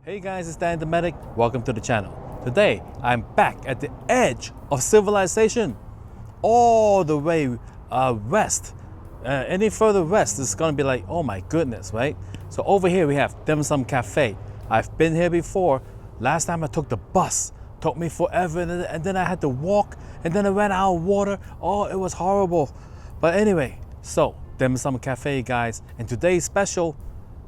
Hey guys, it's Dan the Medic. Welcome to the channel. Today, I'm back at the edge of civilization, all the way west. Any further west is gonna be like, oh my goodness, right? So over here we have Dim Sum Cafe. I've been here before. Last time I took the bus. Took me forever, and then I had to walk, and then I ran out of water. Oh, it was horrible. But anyway, so Dim Sum Cafe, guys, and today's special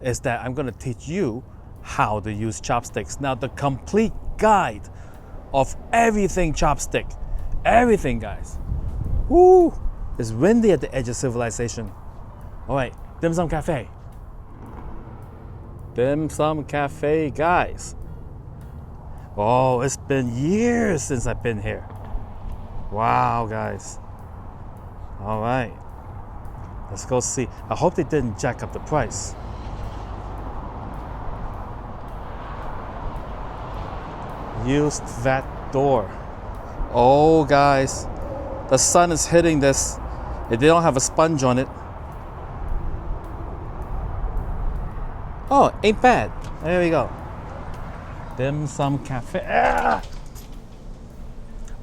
is that I'm gonna teach you how to use chopsticks. Now, the complete guide of everything chopstick. Everything, guys. Woo! It's windy at the edge of civilization. All right, Dim Sum Cafe. Dim Sum Cafe, guys. Oh, it's been years since I've been here. Wow, guys. All right. Let's go see. I hope they didn't jack up the price. Use that door. Oh, guys, the sun is hitting this. If they don't have a sponge on it. Oh, ain't bad. There we go. Dim Sum Cafe. Ah!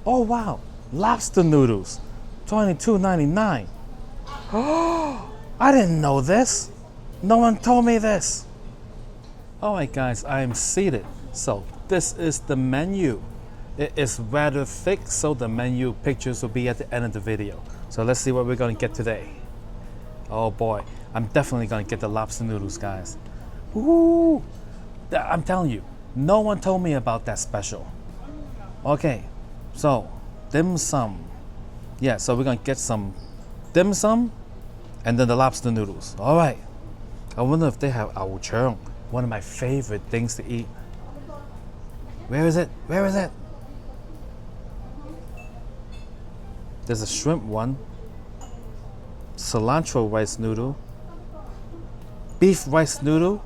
Oh wow, lobster noodles, $22.99. Oh, I didn't know this. No one told me this. All right, guys, I am seated. So this is the menu. It is rather thick, so the menu pictures will be at the end of the video. So let's see what we're gonna get today. Oh boy, I'm definitely gonna get the lobster noodles, guys. Ooh, I'm telling you, no one told me about that special. Okay, so dim sum. Yeah, so we're gonna get some dim sum and then the lobster noodles. All right, I wonder if they have AYCE, one of my favorite things to eat. Where is it? Where is it? There's a shrimp one, cilantro rice noodle, beef rice noodle.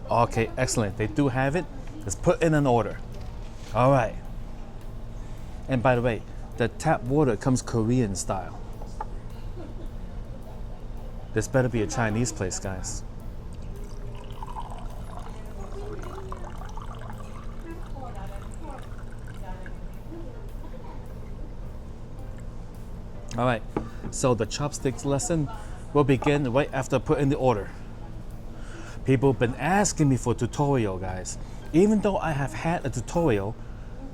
Okay, excellent. They do have it. Let's put in an order. All right. And by the way, the tap water comes Korean style. This better be a Chinese place, guys. All right, so the chopsticks lesson will begin right after putting the order. People have been asking me for a tutorial, guys. Even though I have had a tutorial,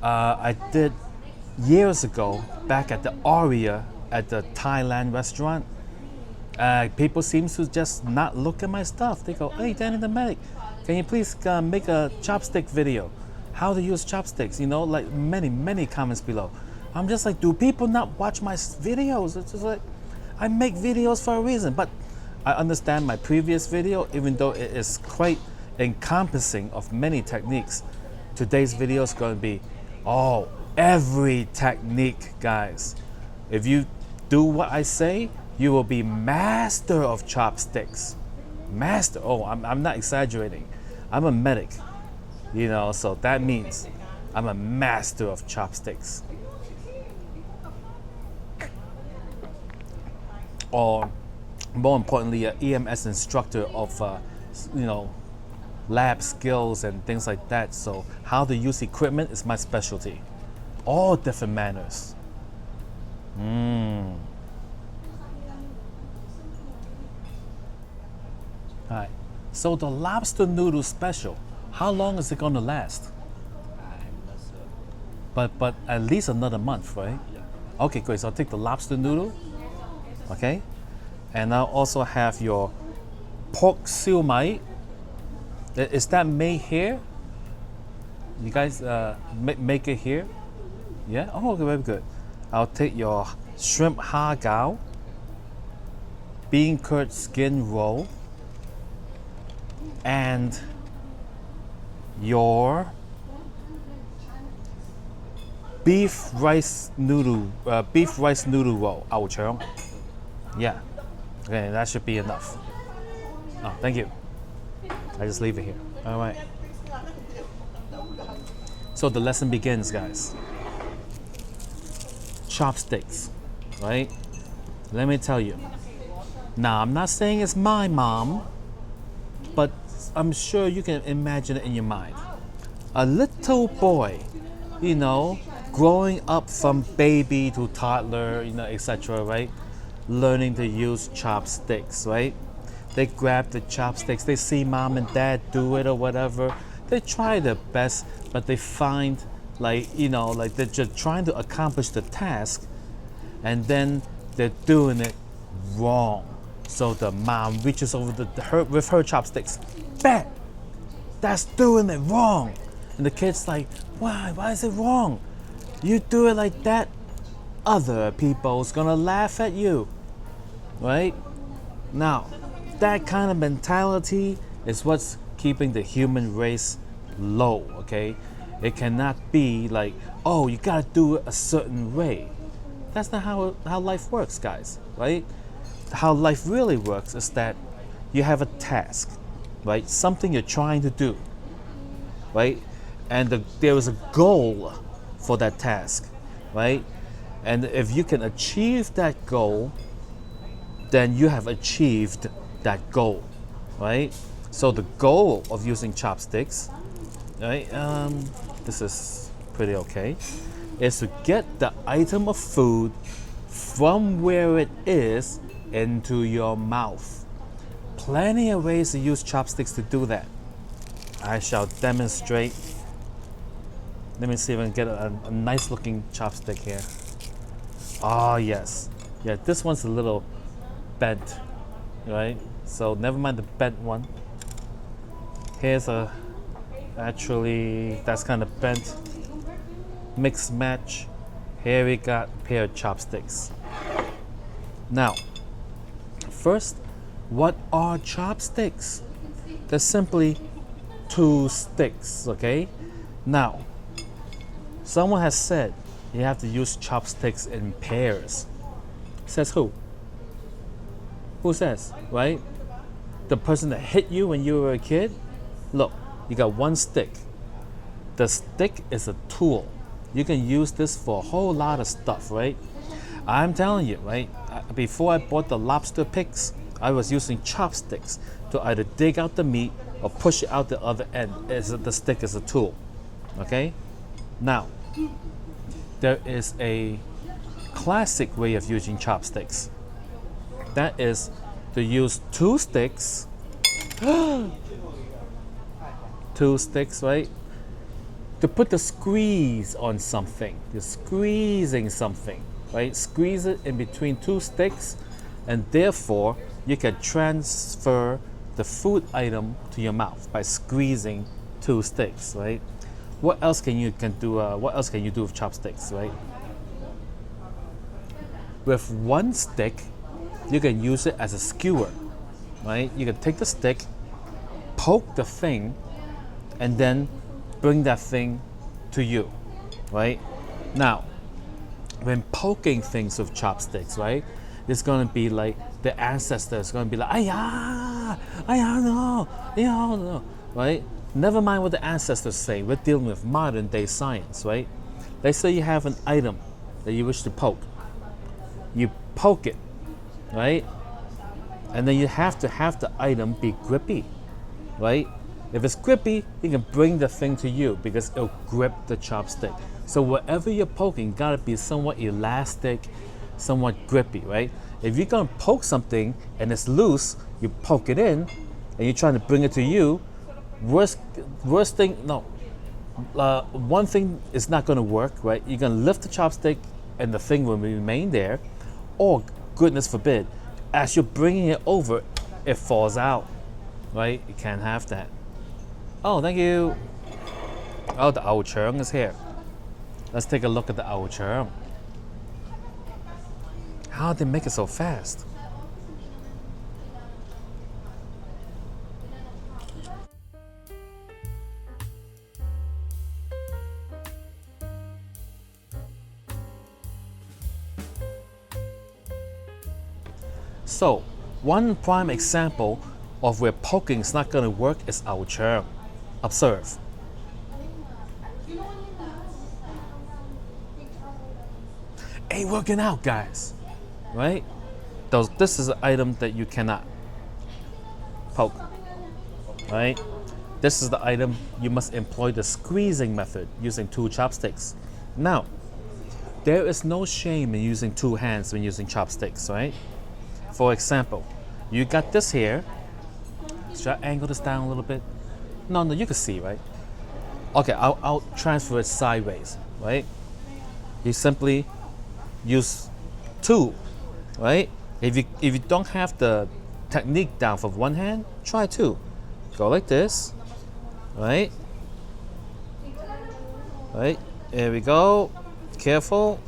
I did years ago back at the Aria at the Thailand restaurant. People seem to just not look at my stuff. They go, hey, Danny the Medic, can you please make a chopstick video? How to use chopsticks, you know, like many comments below. I'm just like, do people not watch my videos? It's just like, I make videos for a reason. But I understand my previous video, even though it is quite encompassing of many techniques. Today's video is going to be, oh, every technique, guys. If you do what I say, you will be master of chopsticks. Master, oh, I'm not exaggerating. I'm a medic, you know, so that means I'm a master of chopsticks. Or more importantly, an EMS instructor of, you know, lab skills and things like that. So how to use equipment is my specialty. All different manners. All right. So the lobster noodle special, how long is it going to last? But at least another month, right? Okay, great. So I'll take the lobster noodle. Okay, and I'll also have your pork siu mai. Is that made here? You guys make it here? Yeah. Oh, okay, very good. I'll take your shrimp ha gao, bean curd skin roll, and your beef rice noodle roll. AYCE. Yeah, okay, that should be enough. Oh, thank you. I just leave it here. All right. So the lesson begins, guys. Chopsticks, right? Let me tell you. Now, I'm not saying it's my mom, but I'm sure you can imagine it in your mind. A little boy, you know, growing up from baby to toddler, you know, etc., right? Learning to use chopsticks, right? They grab the chopsticks, they see mom and dad do it or whatever. They try their best, but they find, like, you know, like they're just trying to accomplish the task, and then they're doing it wrong. So the mom reaches over with her chopsticks. Bam! That's doing it wrong. And the kid's like, why? Why is it wrong? You do it like that, other people's gonna laugh at you, right? Now, that kind of mentality is what's keeping the human race low, okay? It cannot be like, oh, you gotta do it a certain way. That's not how life works, guys, right? How life really works is that you have a task, right? Something you're trying to do, right? And there is a goal for that task, right? And if you can achieve that goal, then you have achieved that goal, right? So the goal of using chopsticks, right? This is pretty okay, is to get the item of food from where it is into your mouth. Plenty of ways to use chopsticks to do that. I shall demonstrate. Let me see if I can get a nice looking chopstick here. Oh yes. Yeah, this one's a little bent, right? So never mind the bent one. Here's actually, that's kind of bent. Mix match. Here we got a pair of chopsticks. Now, first, what are chopsticks? They're simply two sticks, okay? Now, someone has said you have to use chopsticks in pairs. Says who? Who says, right? The person that hit you when you were a kid? Look, you got one stick. The stick is a tool. You can use this for a whole lot of stuff, right? I'm telling you, right? Before I bought the lobster picks, I was using chopsticks to either dig out the meat or push it out the other end. The stick is a tool, okay? Now, there is a classic way of using chopsticks. That is to use two sticks. Two sticks, right? To put the squeeze on something. You're squeezing something, right? Squeeze it in between two sticks, and therefore you can transfer the food item to your mouth by squeezing two sticks, right? What else can you do with chopsticks, right? With one stick, you can use it as a skewer, right? You can take the stick, poke the thing, and then bring that thing to you, right? Now, when poking things with chopsticks, right, it's gonna be like the ancestors gonna be like, ayah, ayah, no, ayah, no, right? Never mind what the ancestors say. We're dealing with modern day science, right? Let's say you have an item that you wish to poke. You poke it, right? And then you have to have the item be grippy, right? If it's grippy, you can bring the thing to you because it'll grip the chopstick. So whatever you're poking gotta be somewhat elastic, somewhat grippy, right? If you're gonna poke something and it's loose, you poke it in and you're trying to bring it to you, worst thing, no. One thing is not gonna work, right? You're gonna lift the chopstick and the thing will remain there, or goodness forbid, as you're bringing it over, it falls out, right? You can't have that. Oh, thank you. Oh, the owl churn is here. Let's take a look at the owl churn. How did they make it so fast? So, one prime example of where poking is not going to work is our churn. Observe. Ain't working out, guys. Right? This is an item that you cannot poke. Right? This is the item you must employ the squeezing method using 2 chopsticks. Now, there is no shame in using 2 hands when using chopsticks, right? For example, you got this here. Should I angle this down a little bit? No, you can see, right? Okay, I'll transfer it sideways, right? You simply use 2, right? If you don't have the technique down for 1 hand, try 2. Go like this, right? Right, there we go. Carefully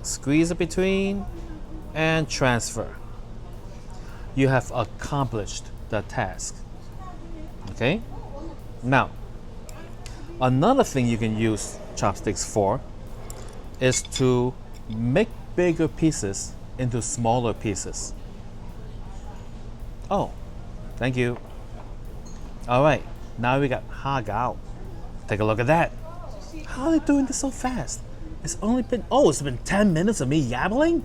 squeeze it between and transfer. You have accomplished the task. Okay? Now, another thing you can use chopsticks for is to make bigger pieces into smaller pieces. Oh, thank you. All right, now we got hagao. Take a look at that. How are they doing this so fast? It's been 10 minutes of me yabbling?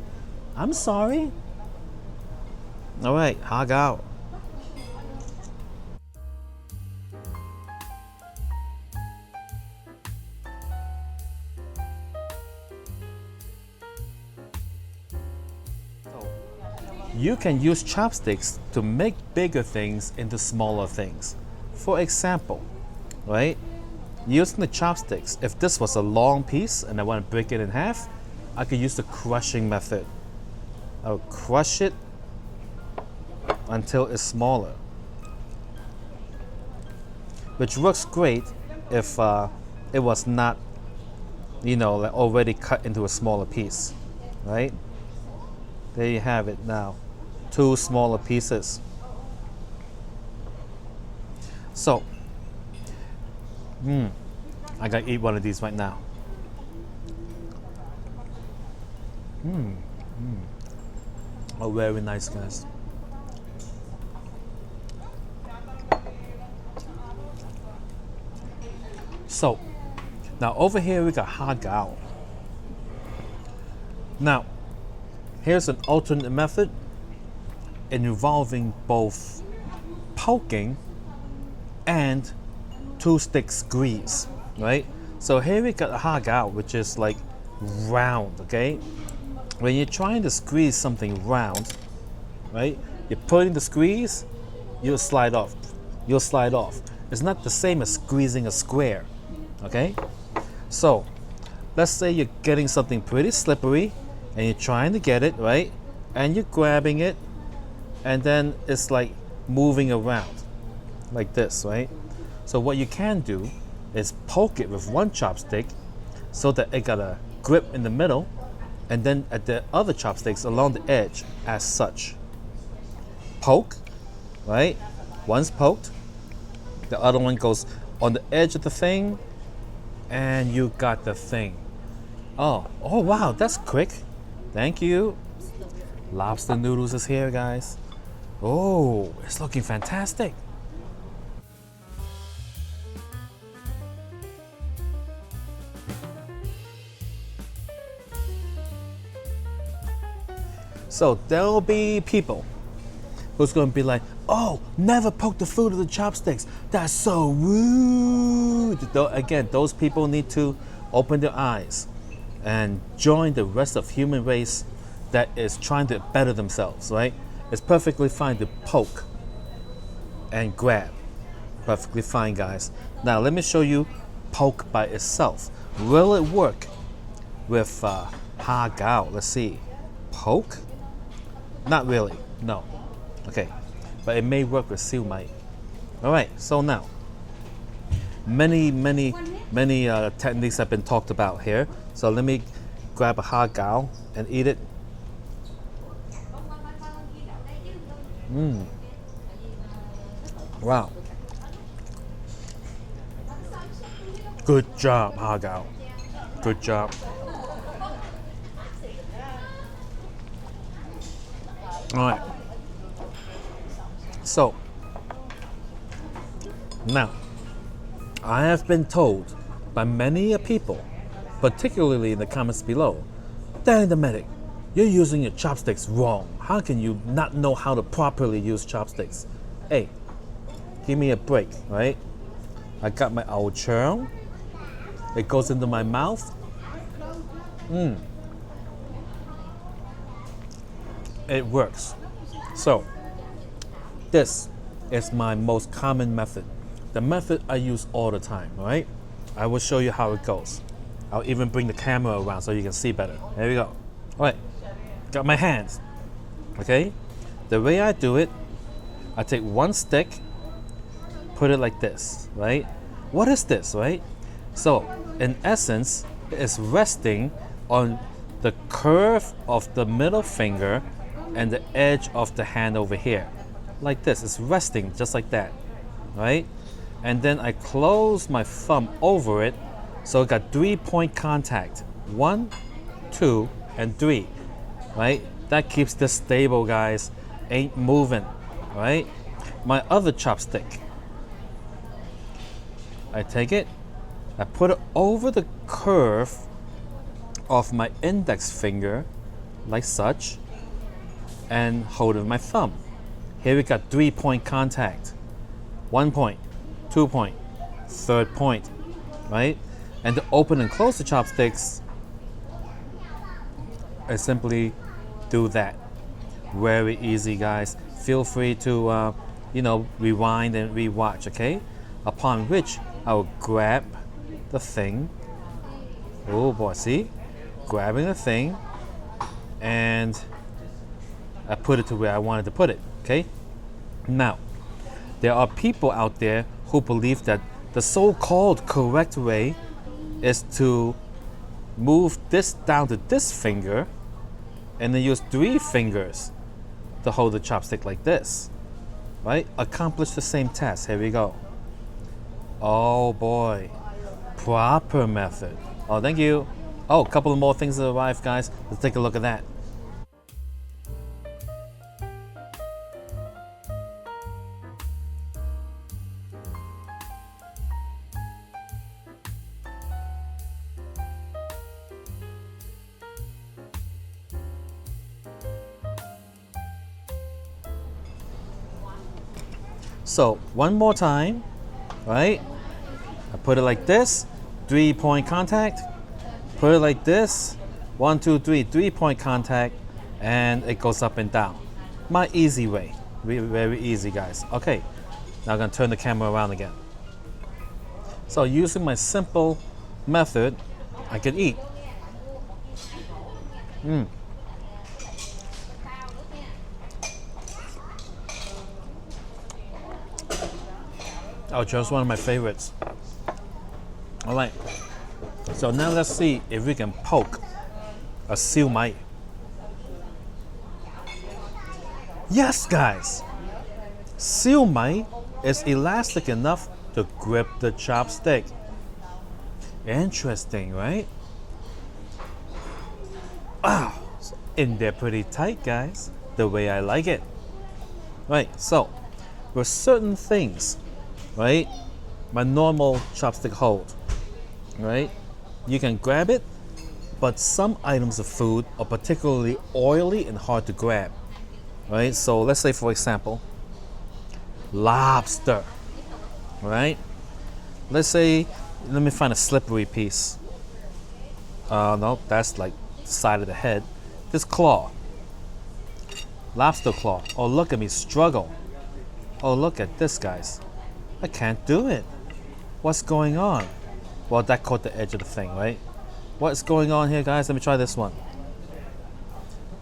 I'm sorry. All right, hagao. You can use chopsticks to make bigger things into smaller things. For example, right? Using the chopsticks, if this was a long piece and I want to break it in half, I could use the crushing method. I'll crush it until it's smaller, which works great if it was not, like already cut into a smaller piece, right? There you have it now, 2 smaller pieces. So, I gotta eat one of these right now. Oh, very nice, guys. So, now over here we got hagao. Now, here's an alternate method involving both poking and 2-stick squeeze, right? So here we got a hagao, which is like round, okay? When you're trying to squeeze something round, right? You're putting the squeeze, you'll slide off. It's not the same as squeezing a square, okay? So, let's say you're getting something pretty slippery and you're trying to get it, right? And you're grabbing it, and then it's like moving around like this, right? So what you can do is poke it with 1 chopstick so that it got a grip in the middle, and then at the other chopsticks along the edge as such. Poke, right? One's poked, the other one goes on the edge of the thing, and you got the thing. Oh wow, that's quick. Thank you. Lobster noodles is here, guys. Oh, it's looking fantastic. So there'll be people who's going to be like, oh, never poke the food with the chopsticks. That's so rude. Again, those people need to open their eyes and join the rest of human race that is trying to better themselves, right? It's perfectly fine to poke and grab. Perfectly fine, guys. Now let me show you poke by itself. Will it work with hagao? Let's see. Poke? Not really, no. Okay, but it may work with siumai. All right, so now, many techniques have been talked about here. So let me grab a hagao and eat it. Wow. Good job, hagao. Good job. All right. So, now, I have been told by many people, particularly in the comments below, Danny the Medic, you're using your chopsticks wrong. How can you not know how to properly use chopsticks? Hey, Give me a break, right? I got my old churn. It goes into my mouth. It works. So, this is my most common method. The method I use all the time, right? I will show you how it goes. I'll even bring the camera around so you can see better. There we go. All right, got my hands. Okay, the way I do it, I take one stick, put it like this, right? What is this, right? So, in essence, it's resting on the curve of the middle finger and the edge of the hand over here. Like this, it's resting just like that, right? And then I close my thumb over it, so it got 3-point contact. 1, 2, and 3, right? That keeps this stable, guys. Ain't moving, right? My other chopstick, I take it, I put it over the curve of my index finger, like such, and hold it with my thumb. Here we got 3-point contact. 1 point, 2 point, 3rd point, right? And to open and close the chopsticks, I simply do that. Very easy, guys. Feel free to, rewind and rewatch, okay? Upon which I will grab the thing. Oh boy, see? Grabbing the thing, and I put it to where I wanted to put it, okay? Now, there are people out there who believe that the so-called correct way is to move this down to this finger and then use 3 fingers to hold the chopstick like this, right? Accomplish the same task. Here we go. Oh boy, proper method. Oh, thank you. Oh, a couple of more things have arrived, guys. Let's take a look at that. So, one more time, right? I put it like this, 3-point contact. Put it like this, 1, 2, 3, 3-point contact, and it goes up and down. My easy way, very easy, guys. Okay, now I'm gonna turn the camera around again. So using my simple method, I can eat. Oh, just one of my favorites. All right. So now let's see if we can poke a S Hualapai. Yes, guys. S Hualapai is elastic enough to grip the chopstick. Interesting, right? Wow, in there pretty tight, guys. The way I like it. Right, so with certain things, right, my normal chopstick hold, right, you can grab it, but some items of food are particularly oily and hard to grab, right? So let's say, for example, lobster, right? Let's say, let me find a slippery piece. No, that's like the side of the head. This claw, lobster claw. Oh, look at me struggle. Oh, look at this, guys. I can't do it. What's going on? Well, that caught the edge of the thing, right? What's going on here, guys? Let me try this one.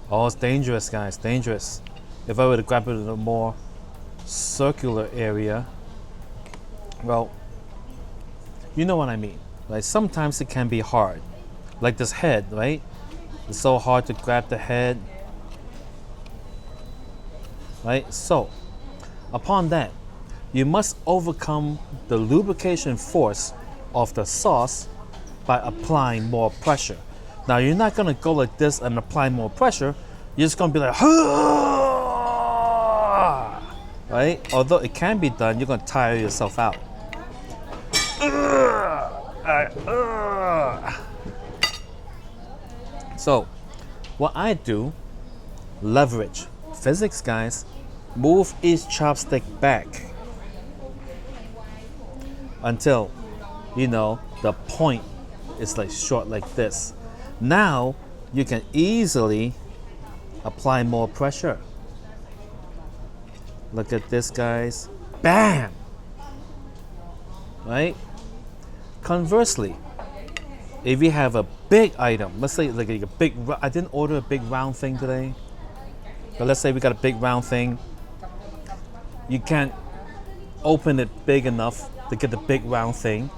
Oh, it's dangerous, guys, dangerous. If I were to grab it in a more circular area, well, you know what I mean, right? Sometimes it can be hard. Like this head, right? It's so hard to grab the head, right? So, upon that, you must overcome the lubrication force of the sauce by applying more pressure. Now, you're not gonna go like this and apply more pressure. You're just gonna be like, right? Although it can be done, you're gonna tire yourself out. So, what I do, leverage. Physics, guys. Move each chopstick back. until, the point is like short like this. Now you can easily apply more pressure. Look at this, guys. Bam! Right? Conversely, if you have a big item, let's say like a big, I didn't order a big round thing today, but let's say we got a big round thing. You can't open it big enough to get the big round thing.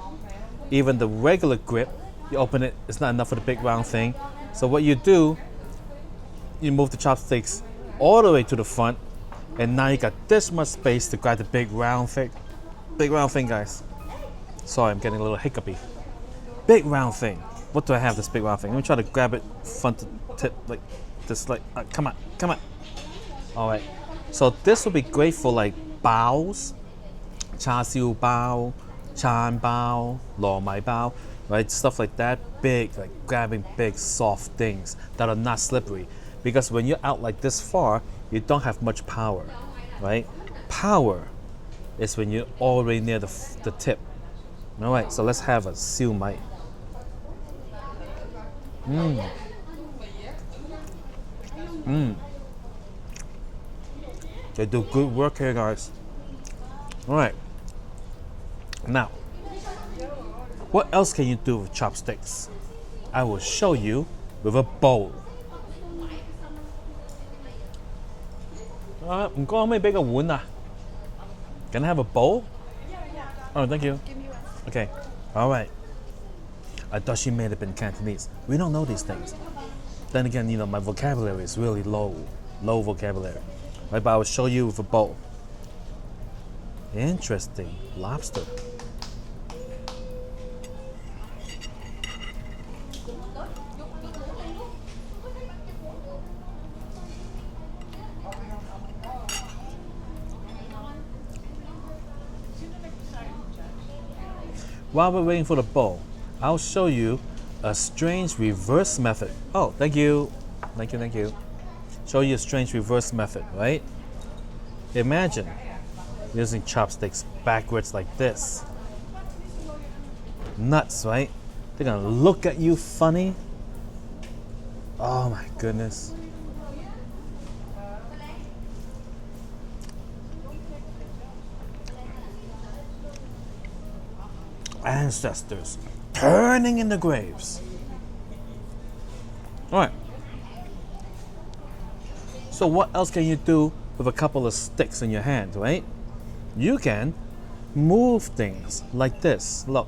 Even the regular grip, you open it, it's not enough for the big round thing. So what you do, you move the chopsticks all the way to the front, and now you got this much space to grab the big round thing. Big round thing, guys. Sorry, I'm getting a little hiccupy. Big round thing. What do I have this big round thing? Let me try to grab it front to tip like this, like, come on. All right. So this would be great for like baos, char siu bao, chan bao, lo mai bao, right? Stuff like that. Big, like grabbing big, soft things that are not slippery. Because when you're out like this far, you don't have much power, right? Power is when you're already near the tip. All right, so let's have a siu mai. They do good work here, guys. All right. Now, what else can you do with chopsticks? I will show you with a bowl. 唔該，可唔可以俾個碗啊? Can I have a bowl? Oh, thank you. Okay. All right. I thought she made it in Cantonese. We don't know these things. Then again, my vocabulary is really low vocabulary. Right, but I will show you with a bowl. Interesting. Lobster. While we're waiting for the bowl, I'll show you a strange reverse method. Oh, thank you. Thank you. Show you a strange reverse method, right? Imagine using chopsticks backwards like this. Nuts, right? They're gonna look at you funny. Oh my goodness. Ancestors turning in the graves. All right. So what else can you do with a couple of sticks in your hand, right? You can move things like this. Look.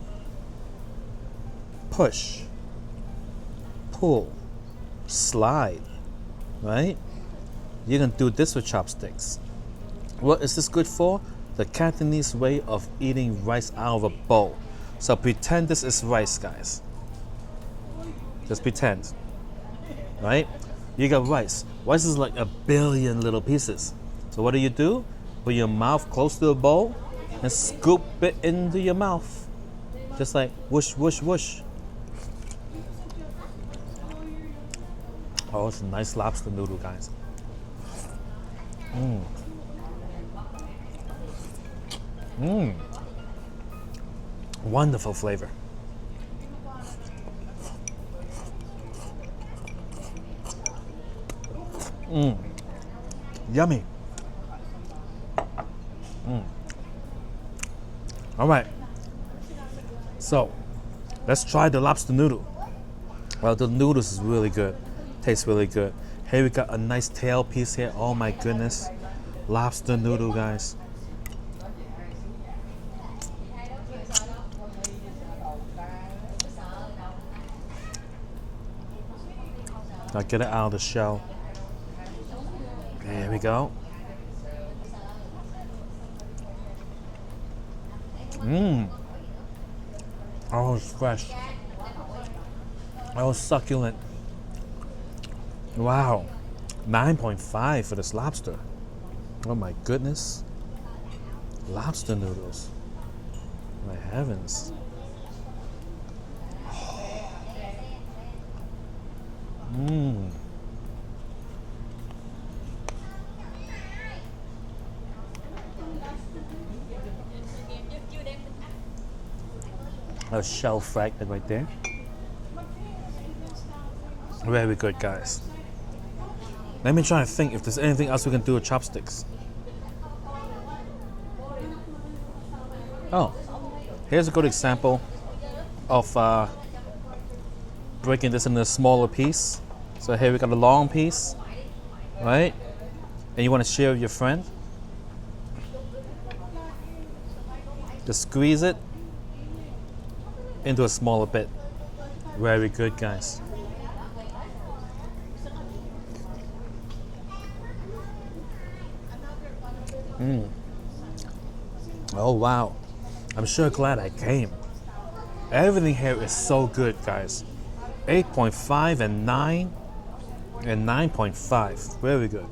Push. Pull. Slide. Right? You can do this with chopsticks. What is this good for? The Cantonese way of eating rice out of a bowl. So pretend this is rice, guys. Just pretend. Right? You got rice. Rice is like a billion little pieces. So what do? Put your mouth close to the bowl and scoop it into your mouth. Just like whoosh, whoosh, whoosh. Oh, it's a nice lobster noodle, guys. Wonderful flavor. Yummy. All right. So, let's try the lobster noodle. Well, the noodles is really good. Tastes really good. Here we got a nice tail piece here. Oh my goodness. Lobster noodle, guys. Now get it out of the shell. There we go. Oh, it's fresh. Oh, succulent. Wow. 9.5 for this lobster. Oh my goodness. Lobster noodles. My heavens. A shell fragment right there. Very good, guys. Let me try to think if there's anything else we can do with chopsticks. Oh, here's a good example of breaking this into a smaller piece. So here we got a long piece, right? And you want to share with your friend. Just squeeze it into a smaller bit. Very good, guys. Oh wow, I'm sure glad I came. Everything here is so good, guys. 8.5 and 9 and 9.5. Very good.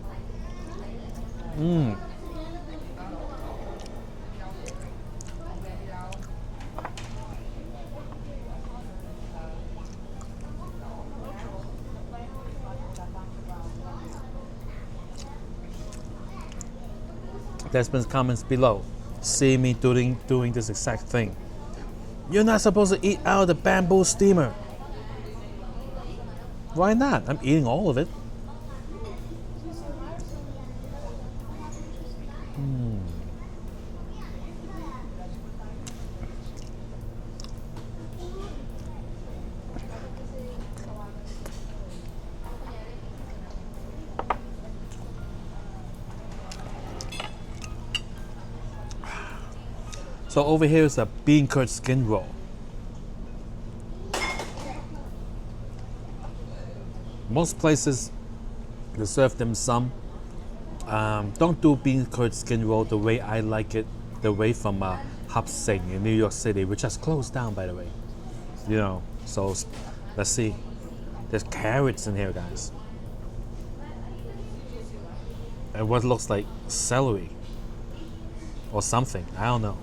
There's been comments below. See me doing this exact thing. You're not supposed to eat out of the bamboo steamer. Why not? I'm eating all of it. So over here is a bean curd skin roll. Most places they serve them some. Don't do bean curd skin roll the way I like it, the way from Hop Sing in New York City, which has closed down, by the way. You know, so let's see. There's carrots in here, guys. And what looks like celery or something, I don't know.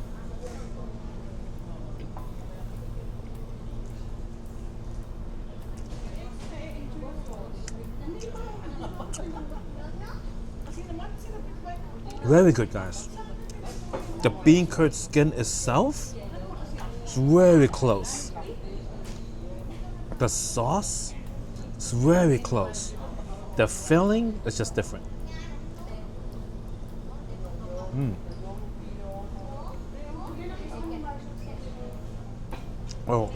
Very good, guys. The bean curd skin itself is very close. The sauce is very close. The filling is just different. Oh.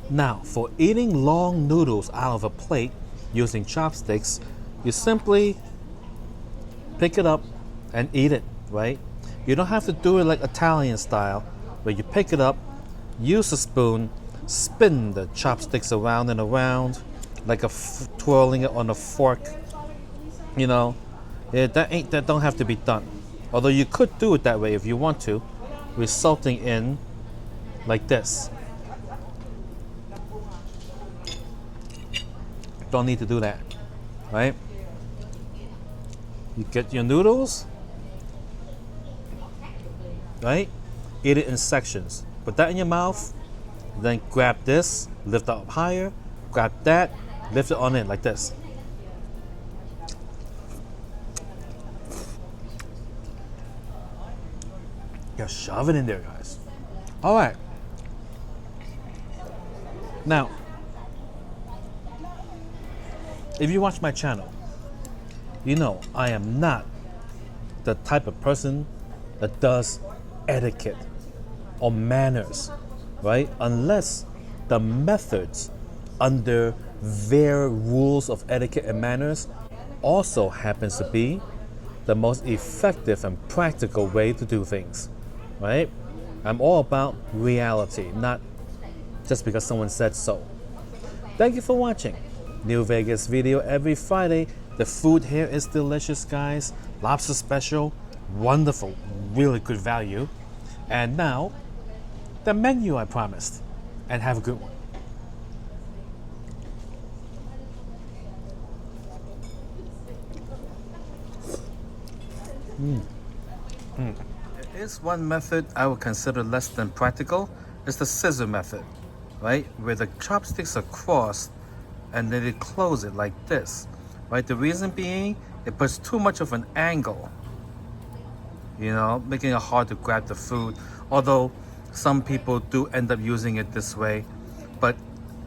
Now, for eating long noodles out of a plate using chopsticks, you simply pick it up and eat it, right? You don't have to do it like Italian style, where you pick it up, use a spoon, spin the chopsticks around and around, like twirling it on a fork. You know, that don't have to be done. Although you could do it that way if you want to, resulting in like this. Don't need to do that, right? You get your noodles, right? Eat it in sections. Put that in your mouth, then grab this, lift it up higher, grab that, lift it on in like this. Just shove it in there, guys. All right. Now, if you watch my channel, you know I am not the type of person that does etiquette or manners, right? Unless the methods under their rules of etiquette and manners also happens to be the most effective and practical way to do things, right? I'm all about reality, not just because someone said so. Thank you for watching. New Vegas video every Friday. The food here is delicious, guys. Lobster special, wonderful, really good value. And now, the menu I promised. And have a good one. There is one method I would consider less than practical. It's the scissor method, right? Where the chopsticks are crossed and then they close it like this, right? The reason being, it puts too much of an angle, you know, making it hard to grab the food. Although some people do end up using it this way, but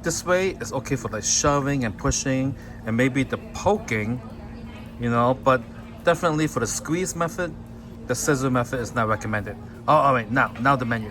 this way is okay for like shoving and pushing and maybe the poking, you know, but definitely for the squeeze method, the scissor method is not recommended. Oh, all right, now the menu.